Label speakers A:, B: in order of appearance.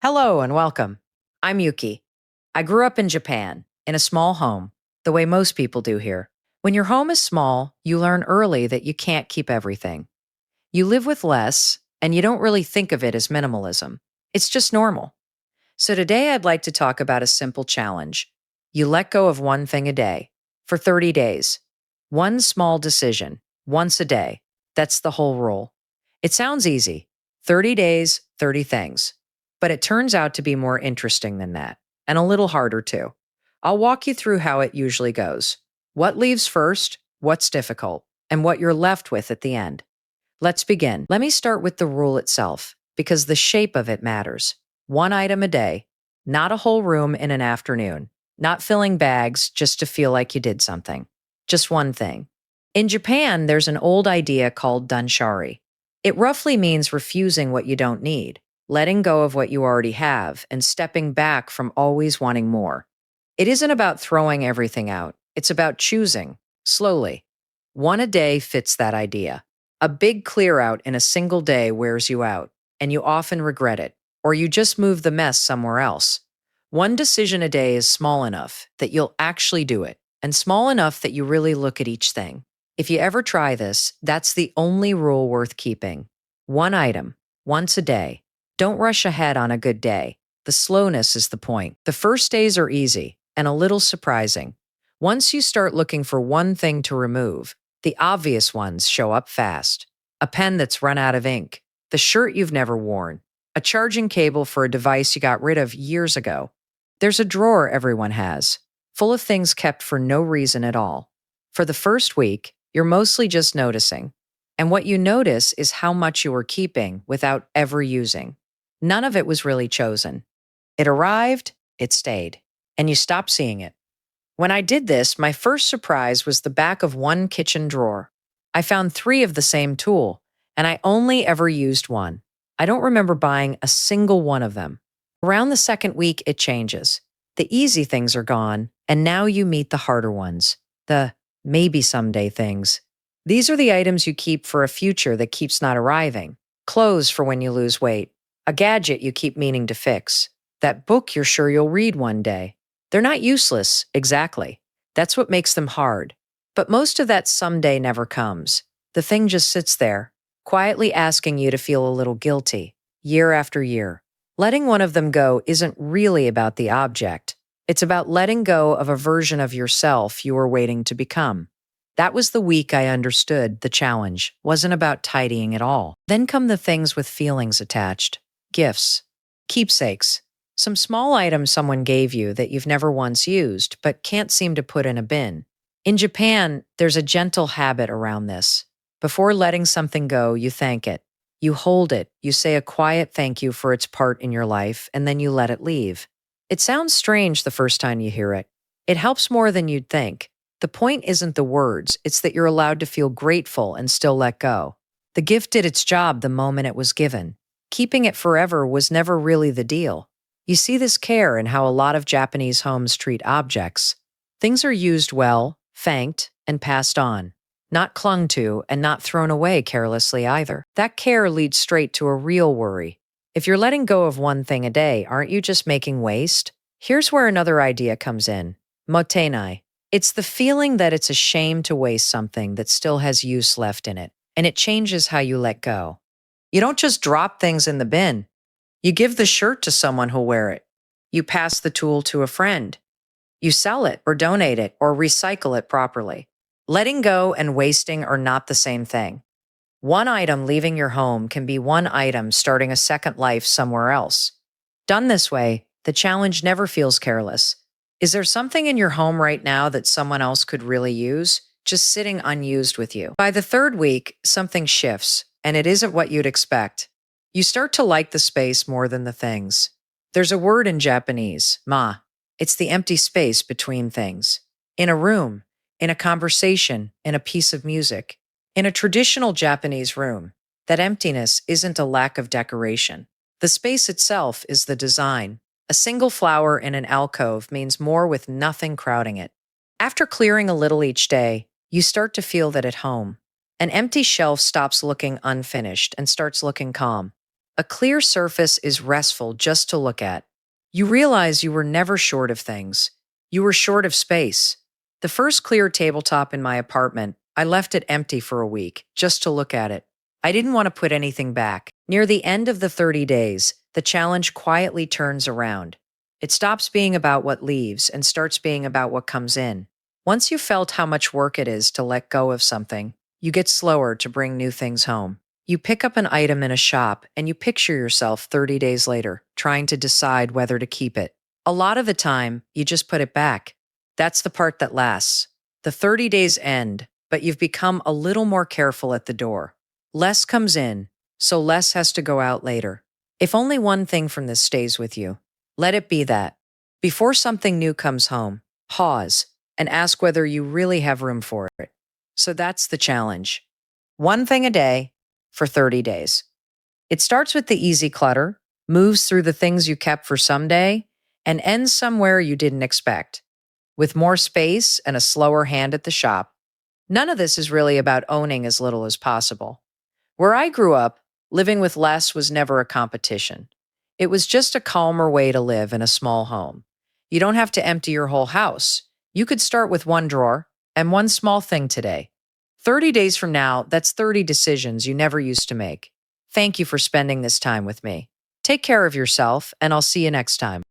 A: Hello and welcome. I'm Yuki. I grew up in Japan, in a small home, the way most people do here. When your home is small, you learn early that you can't keep everything. You live with less, and you don't really think of it as minimalism. It's just normal. So today I'd like to talk about a simple challenge. You let go of one thing a day for 30 days. One small decision, once a day. That's the whole rule. It sounds easy 30 days, 30 things. But it turns out to be more interesting than that, and a little harder too. I'll walk you through how it usually goes what leaves first, what's difficult, and what you're left with at the end. Let's begin. Let me start with the rule itself, because the shape of it matters. One item a day, not a whole room in an afternoon, not filling bags just to feel like you did something. Just one thing. In Japan, there's an old idea called Danshari. It roughly means refusing what you don't need, letting go of what you already have, and stepping back from always wanting more. It isn't about throwing everything out, it's about choosing, slowly. One a day fits that idea. A big clear out in a single day wears you out, and you often regret it, or you just move the mess somewhere else. One decision a day is small enough that you'll actually do it, and small enough that you really look at each thing. If you ever try this, that's the only rule worth keeping. One item, once a day. Don't rush ahead on a good day. The slowness is the point. The first days are easy and a little surprising. Once you start looking for one thing to remove, the obvious ones show up fast. A pen that's run out of ink, the shirt you've never worn, a charging cable for a device you got rid of years ago. There's a drawer everyone has, full of things kept for no reason at all. For the first week, you're mostly just noticing. And what you notice is how much you were keeping without ever using. None of it was really chosen. It arrived, it stayed, and you stopped seeing it. When I did this, my first surprise was the back of one kitchen drawer. I found 3 of the same tool, and I only ever used one. I don't remember buying a single one of them. Around the second week, it changes. The easy things are gone, and now you meet the harder ones, the maybe someday things. These are the items you keep for a future that keeps not arriving. Clothes for when you lose weight. A gadget you keep meaning to fix. That book you're sure you'll read one day. They're not useless, exactly. That's what makes them hard. But most of that someday never comes. The thing just sits there, quietly asking you to feel a little guilty, year after year. Letting one of them go isn't really about the object. It's about letting go of a version of yourself you were waiting to become. That was the week I understood the challenge wasn't about tidying at all. Then come the things with feelings attached. Gifts. Keepsakes. Some small items someone gave you that you've never once used, but can't seem to put in a bin. In Japan, there's a gentle habit around this. Before letting something go, you thank it. You hold it, you say a quiet thank you for its part in your life, and then you let it leave. It sounds strange the first time you hear it. It helps more than you'd think. The point isn't the words, it's that you're allowed to feel grateful and still let go. The gift did its job the moment it was given. Keeping it forever was never really the deal. You see this care in how a lot of Japanese homes treat objects. Things are used well, thanked, and passed on. Not clung to and not thrown away carelessly either. That care leads straight to a real worry. If you're letting go of one thing a day, aren't you just making waste? Here's where another idea comes in. Motenai. It's the feeling that it's a shame to waste something that still has use left in it, and it changes how you let go. You don't just drop things in the bin. You give the shirt to someone who'll wear it. You pass the tool to a friend. You sell it or donate it or recycle it properly. Letting go and wasting are not the same thing. One item leaving your home can be one item starting a second life somewhere else. Done this way, the challenge never feels careless. Is there something in your home right now that someone else could really use, just sitting unused with you? By the third week, something shifts, and it isn't what you'd expect. You start to like the space more than the things. There's a word in Japanese, ma. It's the empty space between things. In a room, in a conversation, in a piece of music. In a traditional Japanese room, that emptiness isn't a lack of decoration. The space itself is the design. A single flower in an alcove means more with nothing crowding it. After clearing a little each day, you start to feel that at home. An empty shelf stops looking unfinished and starts looking calm. A clear surface is restful just to look at. You realize you were never short of things. You were short of space. The first clear tabletop in my apartment, I left it empty for a week just to look at it. I didn't want to put anything back. Near the end of the 30 days, the challenge quietly turns around. It stops being about what leaves and starts being about what comes in. Once you've felt how much work it is to let go of something, you get slower to bring new things home. You pick up an item in a shop and you picture yourself 30 days later, trying to decide whether to keep it. A lot of the time, you just put it back. That's the part that lasts. The 30 days end, but you've become a little more careful at the door. Less comes in, so less has to go out later. If only one thing from this stays with you, let it be that. Before something new comes home, pause and ask whether you really have room for it. So that's the challenge. One thing a day for 30 days. It starts with the easy clutter, moves through the things you kept for someday, and ends somewhere you didn't expect. With more space and a slower hand at the shop, none of this is really about owning as little as possible. Where I grew up, living with less was never a competition. It was just a calmer way to live in a small home. You don't have to empty your whole house. You could start with one drawer and one small thing today. 30 days from now, that's 30 decisions you never used to make. Thank you for spending this time with me. Take care of yourself, and I'll see you next time.